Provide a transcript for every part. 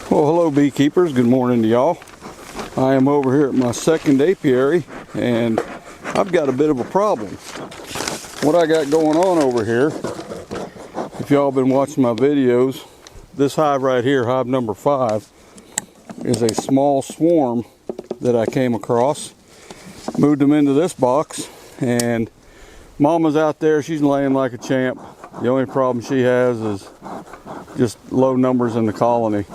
Well, hello beekeepers, good morning to y'all. I am over here at my second apiary and I've got a bit of a problem. What I got going on over here, if y'all been watching my videos, this hive right here, hive number 5, is a small swarm that I came across. Moved them into this box and Mama's out there, she's laying like a champ. The only problem she has is just low numbers in the colony.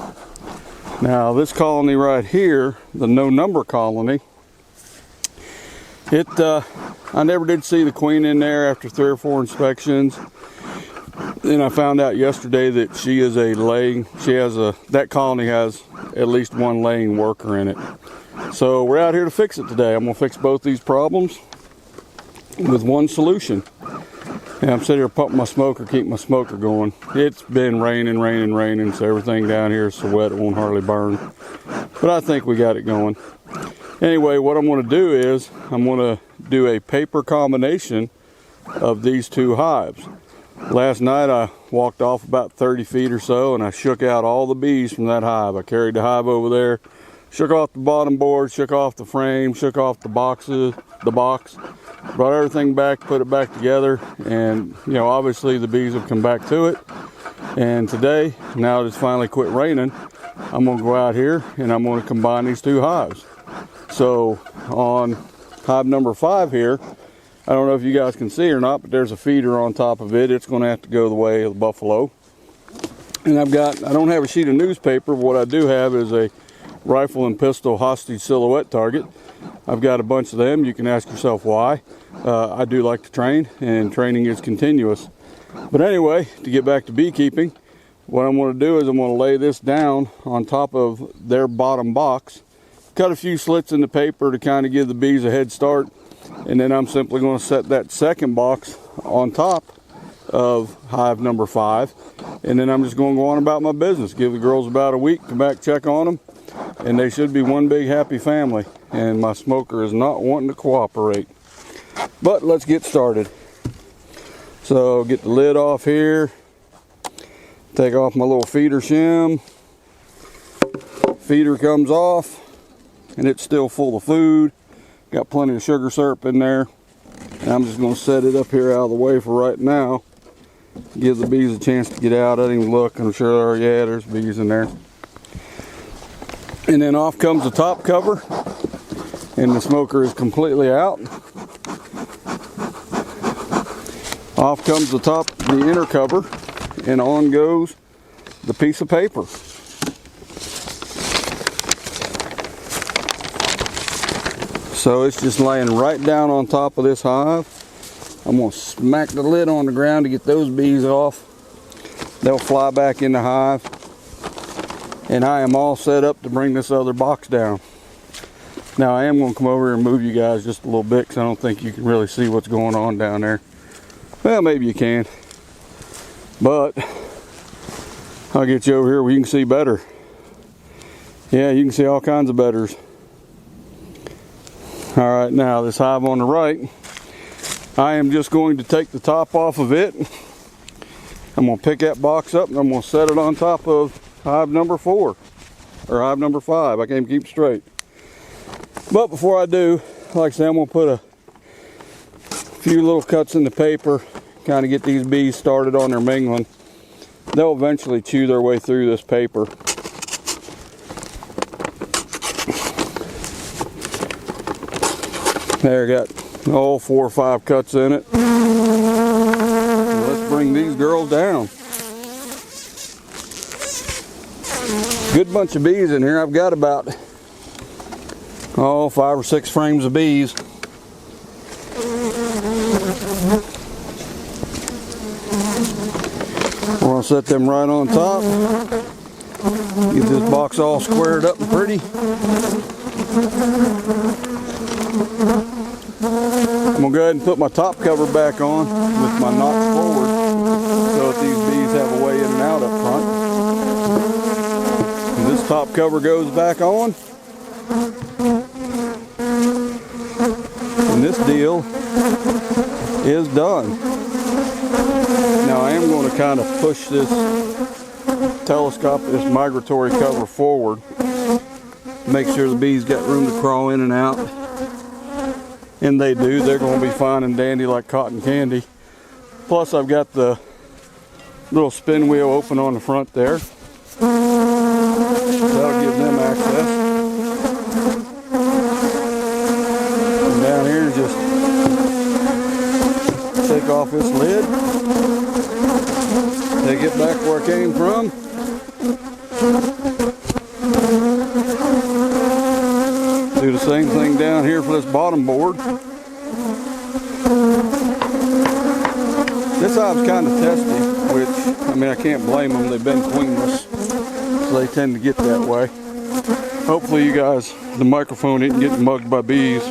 Now this colony right here, the no number colony, I never did see the queen in there after 3 or 4 inspections. Then I found out yesterday that she is a laying, that colony has at least 1 laying worker in it. So we're out here to fix it today. I'm gonna fix both these problems with one solution. And I'm sitting here pumping my smoker, keep my smoker going. It's been raining, so everything down here is so wet it won't hardly burn. But I think we got it going. Anyway, what I'm going to do is I'm going to do a paper combination of these 2 hives. Last night I walked off about 30 feet or so and I shook out all the bees from that hive. I carried the hive over there, shook off the bottom board, shook off the frame, shook off the box, brought everything back, put it back together, and you know, obviously the bees have come back to it. And today, now that it's finally quit raining, I'm going to go out here and I'm going to combine these 2 hives. So on hive number 5 here, I don't know if you guys can see or not, but there's a feeder on top of it. It's going to have to go the way of the buffalo. And I don't have a sheet of newspaper, but what I do have is a rifle and pistol hostage silhouette target. I've got a bunch of them. You can ask yourself why. I do like to train, and training is continuous. But anyway, to get back to beekeeping, what I'm going to do is I'm going to lay this down on top of their bottom box, cut a few slits in the paper to kind of give the bees a head start, and then I'm simply going to set that second box on top of hive number 5, and then I'm just going to go on about my business. Give the girls about a week, come back, check on them, and they should be one big happy family. And my smoker is not wanting to cooperate. But let's get started. So get the lid off here, take off my little feeder shim. Feeder comes off and it's still full of food. Got plenty of sugar syrup in there. And I'm just going to set it up here out of the way for right now. Give the bees a chance to get out. I didn't even look. I'm sure there's bees in there. And then off comes the top cover. And the smoker is completely out. Off comes the inner cover, and on goes the piece of paper. So it's just laying right down on top of this hive. I'm going to smack the lid on the ground to get those bees off. They'll fly back in the hive. And I am all set up to bring this other box down. Now I am going to come over here and move you guys just a little bit because I don't think you can really see what's going on down there. Well, maybe you can. But I'll get you over here where you can see better. Yeah, you can see all kinds of betters. Alright, now this hive on the right, I am just going to take the top off of it. I'm going to pick that box up and I'm going to set it on top of hive number 4. Or hive number 5. I can't keep straight. But before I do, like I said, I'm going to put a few little cuts in the paper, kind of get these bees started on their mingling. They'll eventually chew their way through this paper. There, got 4 or 5 cuts in it. Let's bring these girls down. Good bunch of bees in here. I've got about 5 or 6 frames of bees. We're going to set them right on top. Get this box all squared up and pretty. I'm going to go ahead and put my top cover back on with my notch forward so that these bees have a way in and out up front. And this top cover goes back on. And this deal is done. Now I am going to kind of push this telescope this migratory cover forward. Make sure the bees got room to crawl in and out. And they do. They're going to be fine and dandy like cotton candy. Plus I've got the little spin wheel open on the front there. That'll give them access. And down here, just take off this lid. Take it back where it came from. Do the same thing down here for this bottom board. This hive's kind of testy, which, I mean, I can't blame them. They've been queenless, so they tend to get that way. Hopefully you guys, the microphone isn't getting mugged by bees,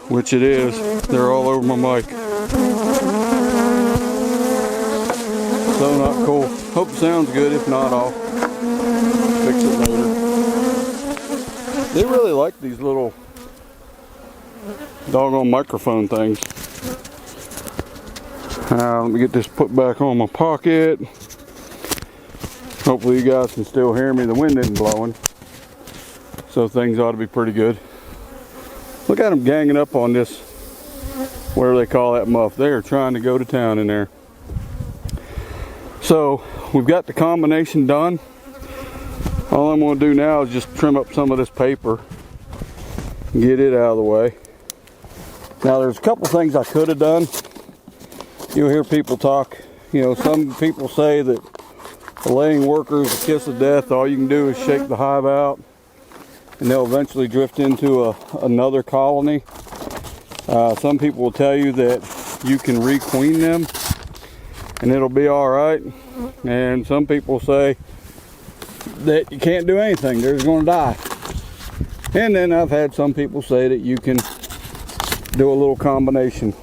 which it is. They're all over my mic. So not cool. Hope it sounds good. If not, I'll fix it later. They really like these little doggone microphone things. Let me get this put back on my pocket. Hopefully you guys can still hear me. The wind isn't blowing, so things ought to be pretty good. Look at them ganging up on this, whatever they call that muff. They are trying to go to town in there. So we've got the combination done. All I'm going to do now is just trim up some of this paper and get it out of the way. Now there's a couple things I could have done. You'll hear people talk, you know, some people say that a laying worker is a kiss of death. All you can do is shake the hive out and they'll eventually drift into another colony. Some people will tell you that you can requeen them and it'll be all right. And some people say that you can't do anything, they're just going to die. And then I've had some people say that you can do a little combination.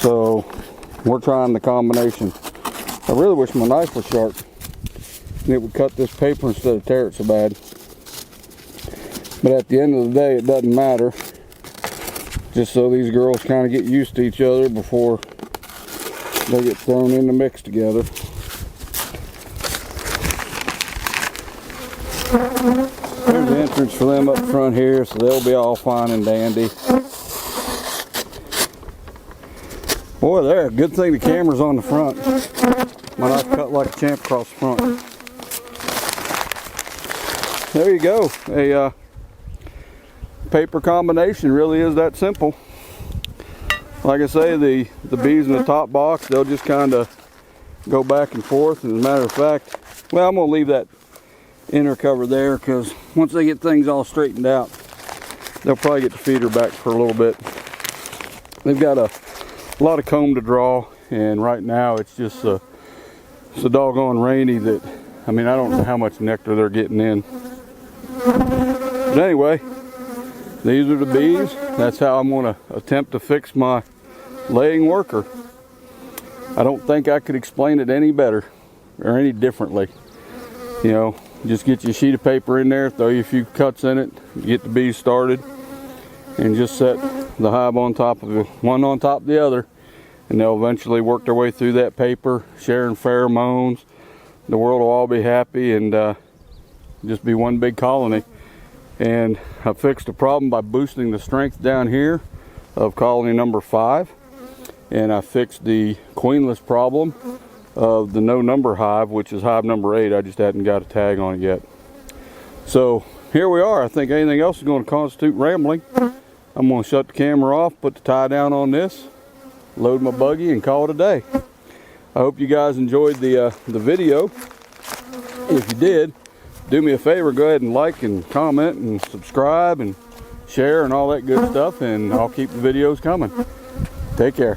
So we're trying the combination. I really wish my knife was sharp and it would cut this paper instead of tear it so bad. But at the end of the day, it doesn't matter. Just so these girls kind of get used to each other before they get thrown in the mix together. There's the entrance for them up front here, so they'll be all fine and dandy. Boy, there, good thing the camera's on the front. My knife cut like a champ across the front. There you go. A paper combination really is that simple. Like I say, the bees in the top box, they'll just kind of go back and forth. And as a matter of fact, well, I'm going to leave that inner cover there because once they get things all straightened out, they'll probably get the feeder back for a little bit. They've got a lot of comb to draw, and right now it's just so doggone rainy that, I mean, I don't know how much nectar they're getting in. But anyway, these are the bees. That's how I'm going to attempt to fix my laying worker. I don't think I could explain it any better or any differently. You know, just get you a sheet of paper in there, throw you a few cuts in it, get the bees started, and just set the hive on top of it, one on top of the other, and they'll eventually work their way through that paper, sharing pheromones. The world will all be happy and just be one big colony. And I fixed the problem by boosting the strength down here of colony number 5, and I fixed the queenless problem of the no number hive, which is hive number 8. I just hadn't got a tag on it yet. So here we are. I think anything else is going to constitute rambling. I'm going to shut the camera off, put the tie down on this, load my buggy, and call it a day. I hope you guys enjoyed the video. If you did, do me a favor, go ahead and like and comment and subscribe and share and all that good stuff, and I'll keep the videos coming. Take care.